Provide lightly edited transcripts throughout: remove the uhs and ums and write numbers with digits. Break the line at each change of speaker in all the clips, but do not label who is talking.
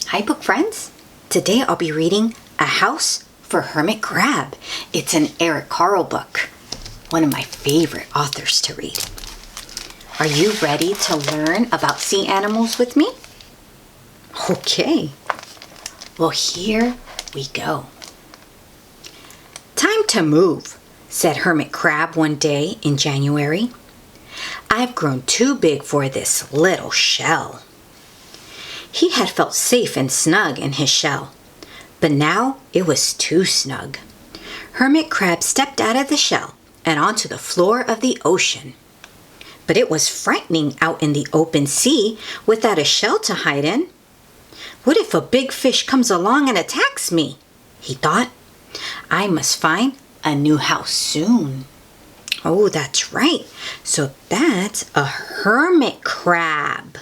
Hi book friends! Today I'll be reading A House for Hermit Crab. It's an Eric Carle book, one of my favorite authors to read. Are you ready to learn about sea animals with me? Okay, well here we go. Time to move, said Hermit Crab one day in January. I've grown too big for this little shell. He had felt safe and snug in his shell, but now it was too snug. Hermit Crab stepped out of the shell and onto the floor of the ocean. But it was frightening out in the open sea without a shell to hide in. What if a big fish comes along and attacks me? He thought. I must find a new house soon. Oh, that's right. So that's a hermit crab.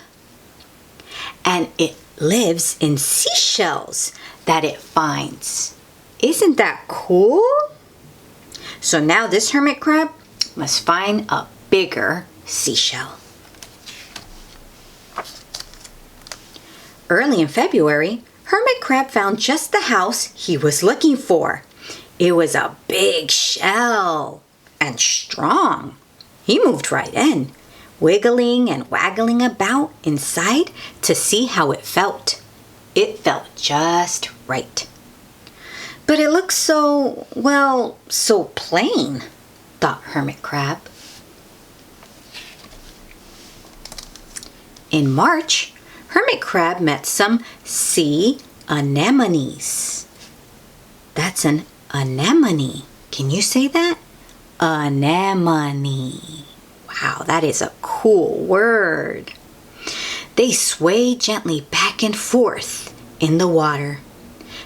And it lives in seashells that it finds. Isn't that cool? So now this hermit crab must find a bigger seashell. Early in February, Hermit Crab found just the house he was looking for. It was a big shell and strong. He moved right in, wiggling and waggling about inside to see how it felt. It felt just right. But it looked so plain, thought Hermit Crab. In March, Hermit Crab met some sea anemones. That's an anemone. Can you say that? Anemone. Wow, that is a cool word. They sway gently back and forth in the water.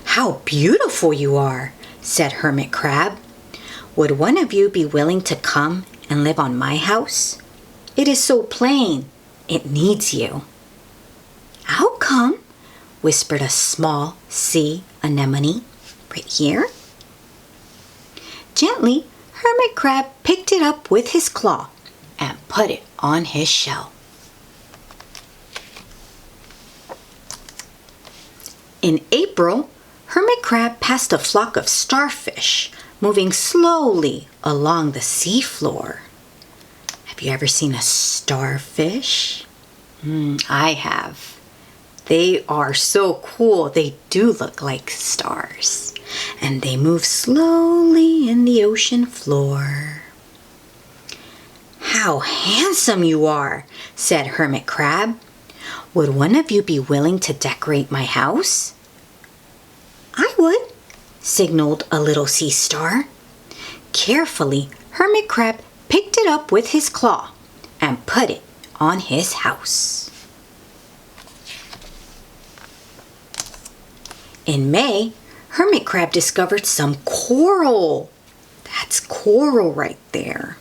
How beautiful you are, said Hermit Crab. Would one of you be willing to come and live on my house? It is so plain. It needs you. I'll come, whispered a small sea anemone right here. Gently, Hermit Crab picked it up with his claw and put it on his shell. In April, Hermit Crab passed a flock of starfish moving slowly along the seafloor. Have you ever seen a starfish? I have. They are so cool. They do look like stars. And they move slowly in the ocean floor. How handsome you are, said Hermit Crab. Would one of you be willing to decorate my house? I would, signaled a little sea star. Carefully, Hermit Crab picked it up with his claw and put it on his house. In May, Hermit Crab discovered some coral. That's coral right there.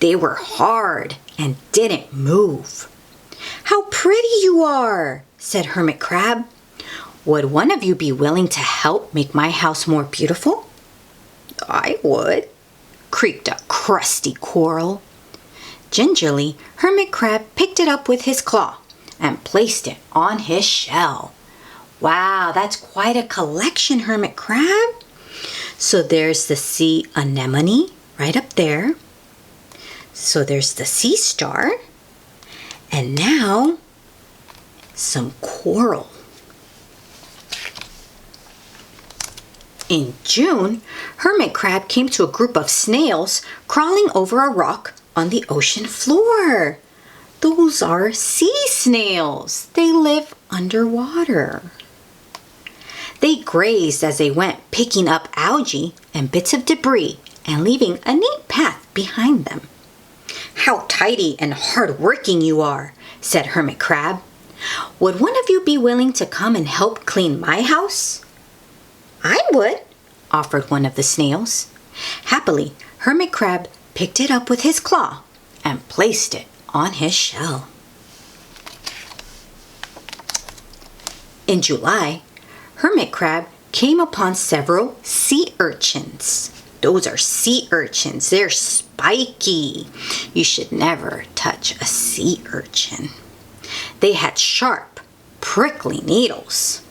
They were hard and didn't move. How pretty you are, said Hermit Crab. Would one of you be willing to help make my house more beautiful? I would, creaked a crusty coral. Gingerly, Hermit Crab picked it up with his claw and placed it on his shell. Wow, that's quite a collection, Hermit Crab. So there's the sea anemone right up there. So there's the sea star. And now, some coral. In June, Hermit Crab came to a group of snails crawling over a rock on the ocean floor. Those are sea snails. They live underwater. They grazed as they went, picking up algae and bits of debris and leaving a neat path behind them. How tidy and hard-working you are, said Hermit Crab. Would one of you be willing to come and help clean my house? I would, offered one of the snails. Happily, Hermit Crab picked it up with his claw and placed it on his shell. In July, Hermit Crab came upon several sea urchins. Those are sea urchins. They're spiky. You should never touch a sea urchin. They had sharp, prickly needles.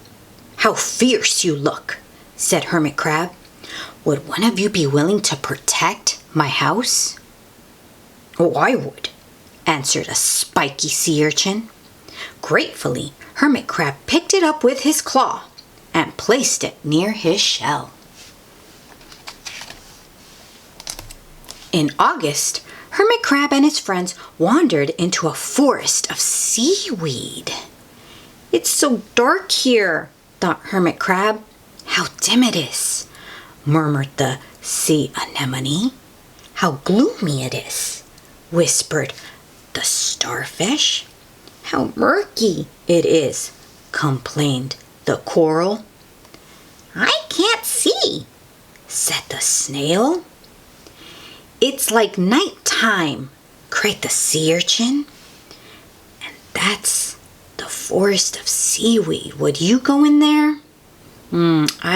"How fierce you look," said Hermit Crab. "Would one of you be willing to protect my house?" "Oh, I would," answered a spiky sea urchin. Gratefully, Hermit Crab picked it up with his claw and placed it near his shell. In August, Hermit Crab and his friends wandered into a forest of seaweed. "It's so dark here," thought Hermit Crab. "How dim it is," murmured the sea anemone. "How gloomy it is," whispered the starfish. "How murky it is," complained the coral. "I can't see," said the snail. "It's like night time," cried the sea urchin. "And that's the forest of seaweed. Would you go in there?"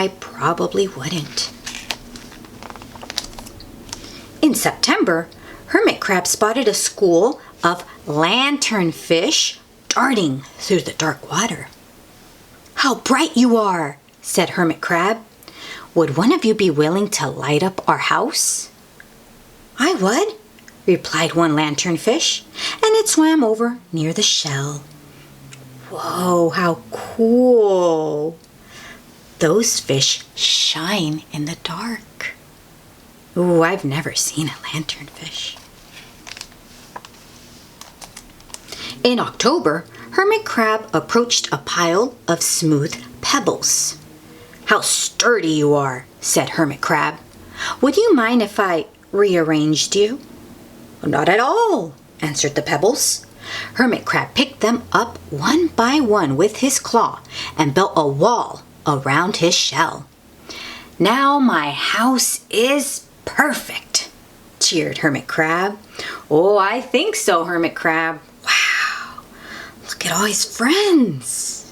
I probably wouldn't." In September, Hermit Crab spotted a school of lanternfish darting through the dark water. "How bright you are," said Hermit Crab. "Would one of you be willing to light up our house?" "I would," replied one lanternfish, and it swam over near the shell. Whoa, how cool! Those fish shine in the dark. Ooh, I've never seen a lanternfish. In October, Hermit Crab approached a pile of smooth pebbles. "How sturdy you are," said Hermit Crab. "Would you mind if I rearranged you?" "Not at all," answered the pebbles. Hermit Crab picked them up one by one with his claw and built a wall around his shell. "Now my house is perfect," cheered Hermit Crab. "Oh, I think so, Hermit Crab. Wow, look at all his friends."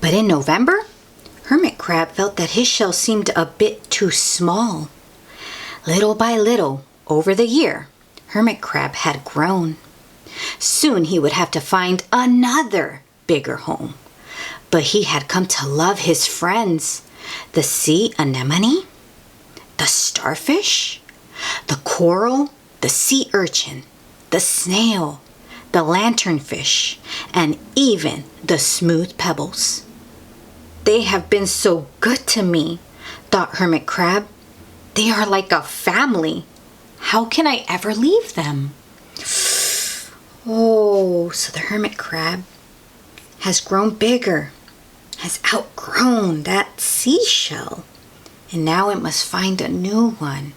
But in November, Hermit Crab felt that his shell seemed a bit too small. Little by little, over the year, Hermit Crab had grown. Soon he would have to find another bigger home. But he had come to love his friends, the sea anemone, the starfish, the coral, the sea urchin, the snail, the lanternfish, and even the smooth pebbles. "They have been so good to me," thought Hermit Crab. "They are like a family. How can I ever leave them?" Oh, so the Hermit Crab has grown bigger, has outgrown that seashell, and now it must find a new one.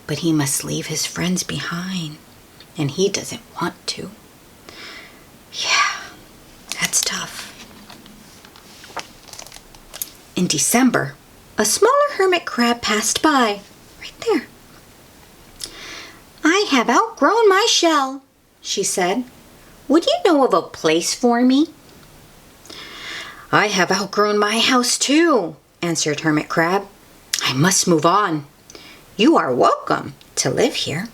But he must leave his friends behind, and he doesn't want to. Yeah, that's tough. In December, a smaller hermit crab passed by, right there. "I have outgrown my shell," she said. "Would you know of a place for me?" "I have outgrown my house too," answered Hermit Crab. "I must move on. You are welcome to live here,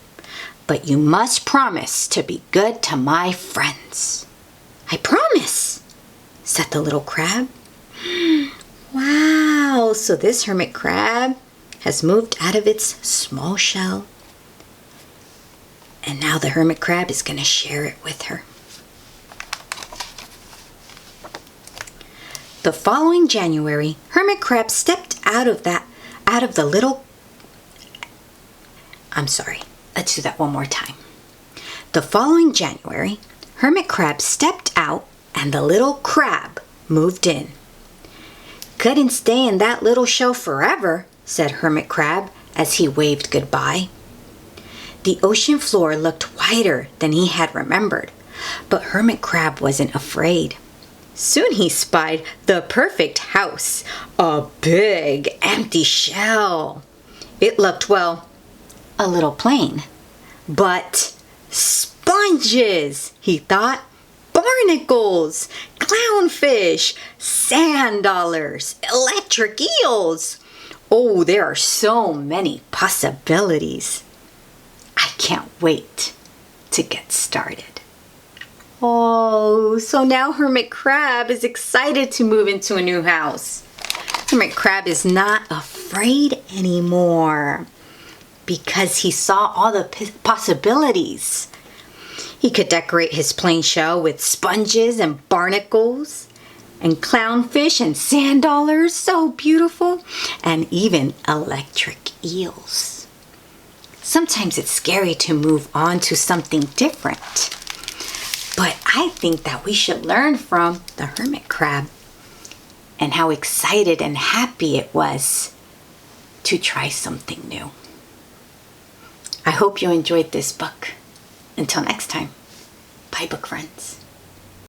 but you must promise to be good to my friends." "I promise," said the little crab. Wow, so this hermit crab has moved out of its small shell, and now the hermit crab is going to share it with her. The following January, Hermit Crab stepped let's do that one more time. The following January, Hermit Crab stepped out and the little crab moved in. "Couldn't stay in that little shell forever," said Hermit Crab as he waved goodbye. The ocean floor looked wider than he had remembered, but Hermit Crab wasn't afraid. Soon he spied the perfect house, a big empty shell. It looked, well, a little plain, but sponges, he thought. Barnacles, clownfish, sand dollars, electric eels. Oh, there are so many possibilities. I can't wait to get started. Oh, so now Hermit Crab is excited to move into a new house. Hermit Crab is not afraid anymore because he saw all the possibilities. He could decorate his plain shell with sponges and barnacles and clownfish and sand dollars, so beautiful, and even electric eels. Sometimes it's scary to move on to something different, but I think that we should learn from the hermit crab and how excited and happy it was to try something new. I hope you enjoyed this book. Until next time, bye book friends.